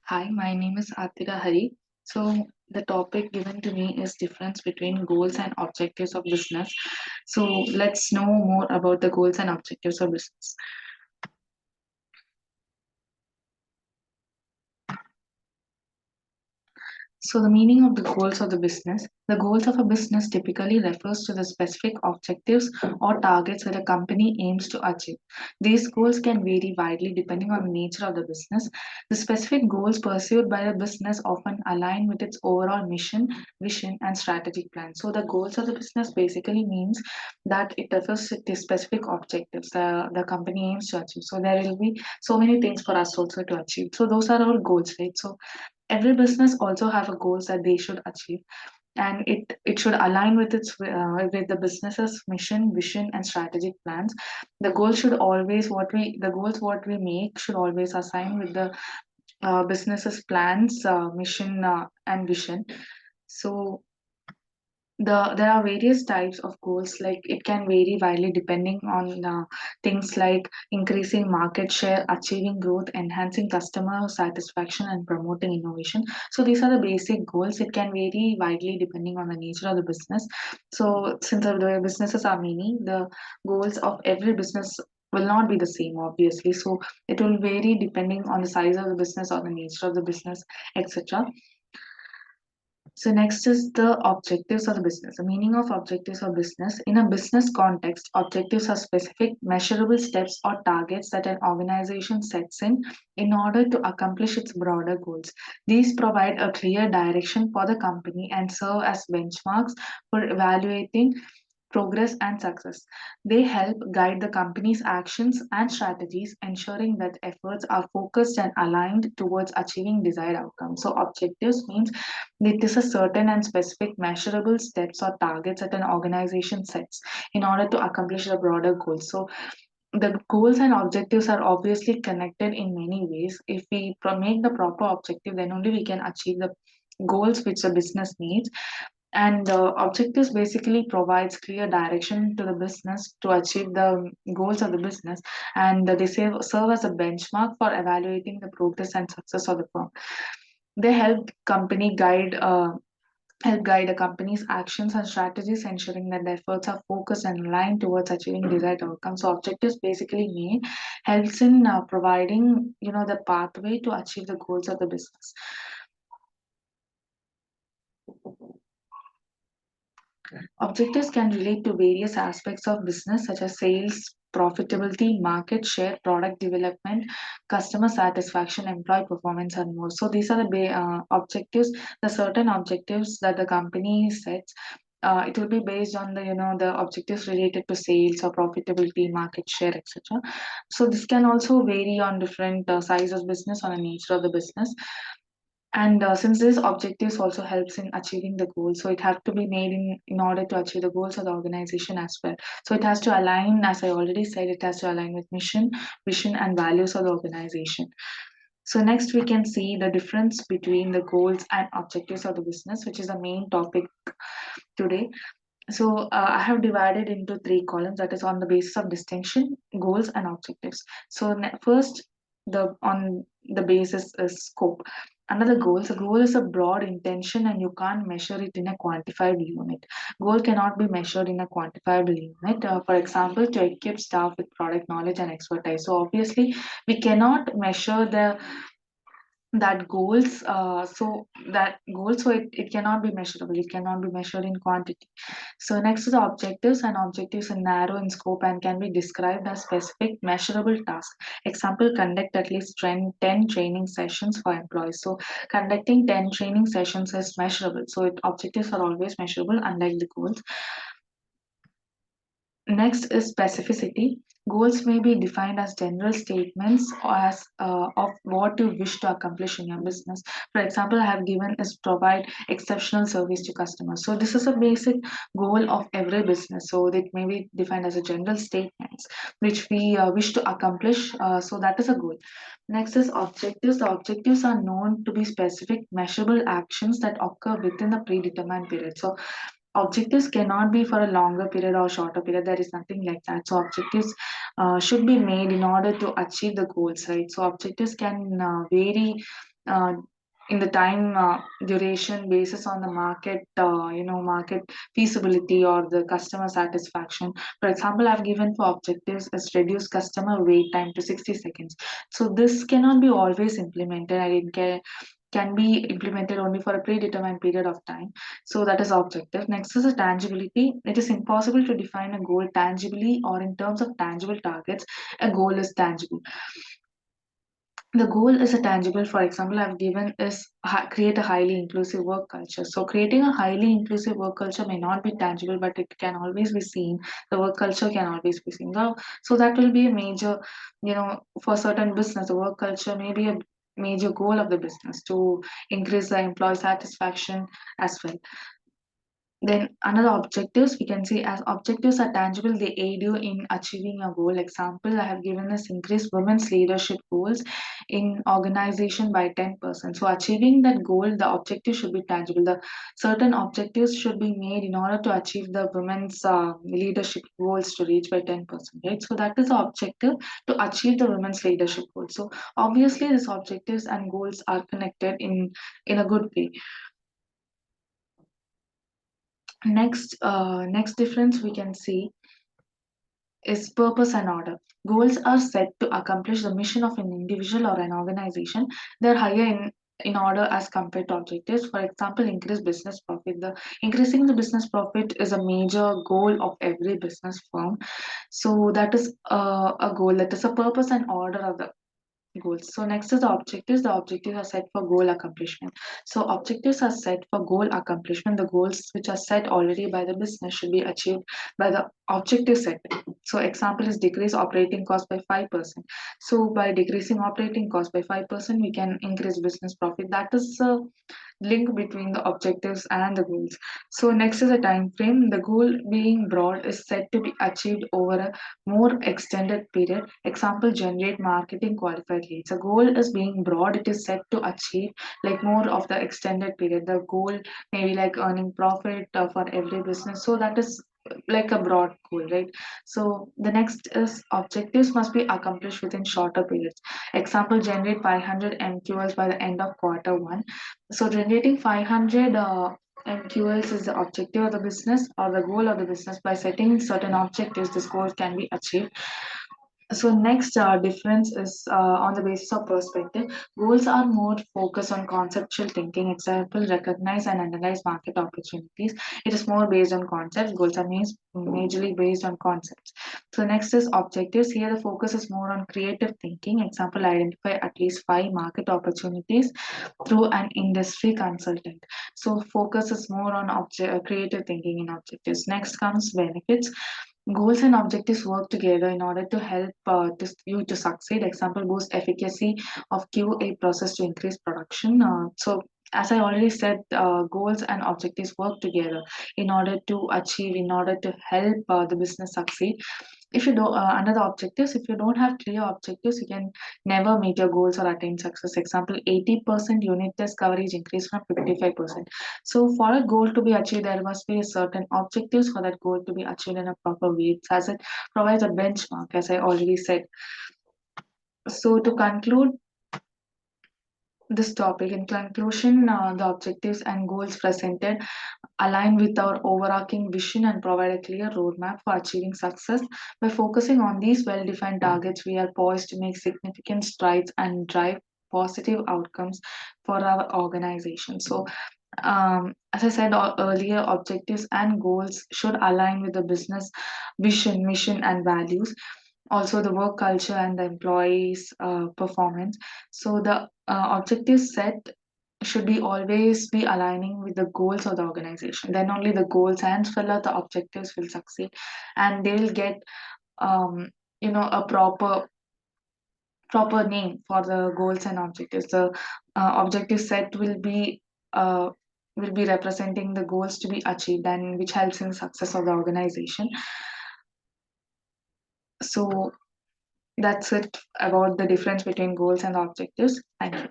Hi, my name is Athira. So the topic given to me is difference between goals and objectives of business. So let's know more about the goals and objectives of business. So, the meaning of the goals of the business. The goals of a business typically refers to the specific objectives or targets that a company aims to achieve. These goals can vary widely depending on the nature of the business. The specific goals pursued by a business often align with its overall mission, vision, and strategic plan. So, the goals of the business basically means that it refers to the specific objectives the company aims to achieve. So, there will be so many things for us also to achieve. So, those are our goals, right? So, every business also have a goals that they should achieve, and it should align with its with the business's mission, vision, and strategic plans. The goals what we make should always align with the business's plans, mission, and vision. So there are various types of goals, like it can vary widely depending on things like increasing market share, achieving growth, enhancing customer satisfaction, and promoting innovation. So these are the basic goals. It can vary widely depending on the nature of the business. So since the businesses are many, the goals of every business will not be the same, obviously. So it will vary depending on the size of the business or the nature of the business, etc. So next is the objectives of the business. The meaning of objectives of business. In a business context, objectives are specific, measurable steps or targets that an organization sets in order to accomplish its broader goals. These provide a clear direction for the company and serve as benchmarks for evaluating progress and success. They help guide the company's actions and strategies, ensuring that efforts are focused and aligned towards achieving desired outcomes. So, objectives means it is a certain and specific measurable steps or targets that an organization sets in order to accomplish the broader goals. So, the goals and objectives are obviously connected in many ways. If we make the proper objective, then only we can achieve the goals which the business needs. And objectives basically provides clear direction to the business to achieve the goals of the business, and they serve as a benchmark for evaluating the progress and success of the firm. They help guide a company's actions and strategies, ensuring that the efforts are focused and aligned towards achieving desired outcomes. So objectives basically mean helps in providing the pathway to achieve the goals of the business. Objectives can relate to various aspects of business such as sales, profitability, market share, product development, customer satisfaction, employee performance, and more. So these are the objectives, the certain objectives that the company sets. It will be based on the objectives related to sales or profitability, market share, etc. So this can also vary on different sizes business or the nature of the business. And since these objectives also helps in achieving the goal, so it has to be made in order to achieve the goals of the organization as well. So it has to align, as I already said, it has to align with mission, vision, and values of the organization. So next we can see the difference between the goals and objectives of the business, which is the main topic today. So I have divided into three columns, that is on the basis of distinction, goals, and objectives. So first, the on the basis is scope. Another goals. A goal is a broad intention, and you can't measure it in a quantifiable unit. Goal cannot be measured in a quantifiable unit. For example, to equip staff with product knowledge and expertise. So obviously, we cannot measure the that goals so that goals, so it cannot be measurable, it cannot be measured in quantity. So next is the objectives, and objectives are narrow in scope and can be described as specific measurable tasks. Example, conduct at least 10 training sessions for employees. So conducting 10 training sessions is measurable, so objectives are always measurable, unlike the goals. Next is specificity. Goals may be defined as general statements or as of what you wish to accomplish in your business. For example, I have given is provide exceptional service to customers. So this is a basic goal of every business. So it may be defined as a general statements which we wish to accomplish. So that is a goal. Next is objectives. The objectives are known to be specific, measurable actions that occur within a predetermined period. So objectives cannot be for a longer period or shorter period. There is nothing like that. So objectives should be made in order to achieve the goals, right? So objectives can vary uh, in the time duration basis on the market, market feasibility or the customer satisfaction. For example, I've given for objectives as reduce customer wait time to 60 seconds. So this cannot be always implemented. I didn't care can be implemented only for a predetermined period of time. So that is objective. Next is a tangibility. It is impossible to define a goal tangibly or in terms of tangible targets. A goal is tangible. The goal is a tangible. For example, I've given is create a highly inclusive work culture. So creating a highly inclusive work culture may not be tangible, but it can always be seen. The work culture can always be seen. So that will be a major, for certain business, the work culture may be a major goal of the business to increase the employee satisfaction as well. Then another objectives we can see as objectives are tangible, they aid you in achieving a goal. Example, I have given us increase women's leadership goals in organization by 10%. So achieving that goal, the objective should be tangible. The certain objectives should be made in order to achieve the women's leadership goals to reach by 10%, right? So that is the objective to achieve the women's leadership goals. So obviously these objectives and goals are connected in a good way. Next difference we can see is purpose and order. Goals are set to accomplish the mission of an individual or an organization. They're higher in order as compared to objectives. For example, increase business profit. The increasing the business profit is a major goal of every business firm. So that is a goal. That is a purpose and order of the goals. So next is the objectives. The objectives are set for goal accomplishment. So objectives are set for goal accomplishment. The goals which are set already by the business should be achieved by the objective set. So example is decrease operating cost by 5%. So by decreasing operating cost by 5%, we can increase business profit. That is a link between the objectives and the goals. So next is a time frame. The goal being broad is set to be achieved over a more extended period. Example, generate marketing qualified leads. The goal is being broad, it is set to achieve like more of the extended period. The goal may be like earning profit for every business. So that is like a broad goal, right? So the next is objectives must be accomplished within shorter periods. Example, generate 500 MQLs by the end of quarter 1. So generating 500 MQLs is the objective of the business or the goal of the business. By setting certain objectives, this goal can be achieved. So next difference is on the basis of perspective. Goals are more focused on conceptual thinking. Example, recognize and analyze market opportunities. It is more based on concepts. Goals are majorly based on concepts. So next is objectives. Here the focus is more on creative thinking. Example, identify at least 5 market opportunities through an industry consultant. So focus is more on creative thinking in objectives. Next comes benefits. Goals and objectives work together in order to help you to succeed. Example, boost efficacy of QA process to increase production. So as I already said, goals and objectives work together in order to achieve, in order to help the business succeed. If you don't under the objectives, if you don't have clear objectives, you can never meet your goals or attain success. Example, 80% unit test coverage increase from 55%. So for a goal to be achieved, there must be a certain objectives for that goal to be achieved in a proper way. As it provides a benchmark, as I already said. So to conclude this topic, in conclusion, the objectives and goals presented align with our overarching vision and provide a clear roadmap for achieving success. By focusing on these well defined targets, we are poised to make significant strides and drive positive outcomes for our organization. So, as I said earlier, objectives and goals should align with the business vision, mission, and values, also the work culture and the employees' performance. So the objectives set should be always be aligning with the goals of the organization. Then only the goals and as well as the objectives will succeed, and they will get a proper name for the goals and objectives. The objective set uh, will be representing the goals to be achieved and which helps in success of the organization. So that's it about the difference between goals and objectives. Thank you.